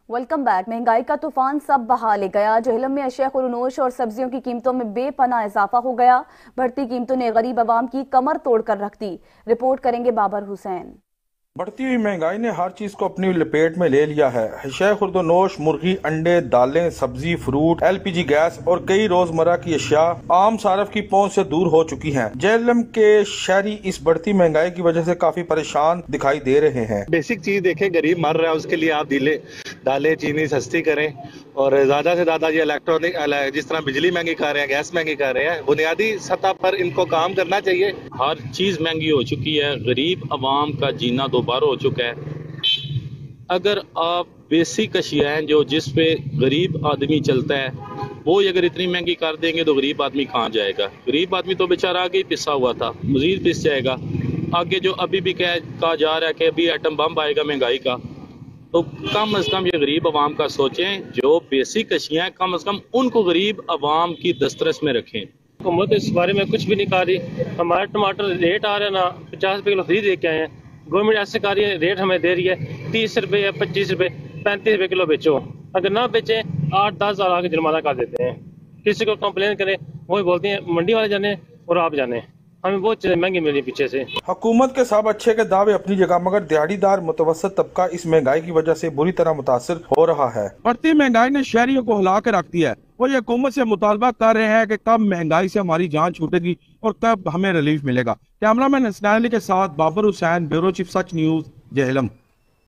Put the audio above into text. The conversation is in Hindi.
Welcome back. महंगाई का तूफान सब बहा ले गया। जेहलम में अशिया खुरनोश और सब्जियों की कीमतों में बेपनाह इजाफा हो गया। बढ़ती कीमतों ने गरीब आवाम की कमर तोड़कर रख दी। रिपोर्ट करेंगे बाबर हुसैन। बढ़ती हुई महंगाई ने हर चीज को अपनी लपेट में ले लिया है। अशिया खुर्दनोश, मुर्गी, अंडे, दालें, सब्जी, फ्रूट, LPG गैस और कई रोजमर्रा की अशिया आम सारफ की पहुंच से दूर हो चुकी हैं। जेहलम के शहरी इस बढ़ती महंगाई की वजह से काफी परेशान दिखाई दे रहे हैं। बेसिक चीज देखें, गरीब मर रहा है, उसके लिए आप दालें चीनी सस्ती करें और ज्यादा से ज्यादा ये इलेक्ट्रॉनिक, जिस तरह बिजली महंगी कर रहे हैं, गैस महंगी कर रहे हैं, बुनियादी सतह पर इनको काम करना चाहिए। हर चीज महंगी हो चुकी है, गरीब आवाम का जीना दोबारा हो चुका है। अगर आप बेसिक अशियाएं जो जिस पे गरीब आदमी चलता है वो अगर इतनी महंगी कर देंगे तो गरीब आदमी कहाँ जाएगा? गरीब आदमी तो बेचारा आगे ही पिसा हुआ था, मजीद पिस जाएगा। आगे जो अभी भी कहा जा रहा है कि अभी एटम बम आएगा महंगाई का, तो कम से कम ये गरीब आवाम का सोचें। जो बेसिक अशियाएं कम से कम उनको गरीब आवाम की दस्तरस में रखें। हुकूमत इस बारे में कुछ भी नहीं कर रही। हमारे टमाटर रेट आ रहे हैं ना, 50 रुपए किलो खरीद लेके आए हैं। गवर्नमेंट ऐसे कर रही है, रेट हमें दे रही है 30 रुपए या 25 रुपए, 35 रुपए किलो बेचो। अगर ना बेचे 8-10 हजार आगे जुर्माना कर देते हैं। किसी को कंप्लेन करें वो बोलते हैं मंडी वाले जाने और आप जाने, हमें बहुत चीजें महंगी मिली पीछे से। हुकूमत के सब अच्छे के दावे अपनी जगह, मगर दिहाड़ीदार मुतवसत तबका इस महंगाई की वजह से बुरी तरह मुतासिर हो रहा है। बढ़ती महंगाई ने शहरियों को हिला के रख दिया है। वो ये हुकूमत से मुतालबा कर रहे हैं कि कब महंगाई से हमारी जान छूटेगी और कब हमें रिलीफ मिलेगा। कैमरामैन हसनैन अली के साथ बाबर हुसैन, ब्यूरो चीफ सच न्यूज, जेहलम।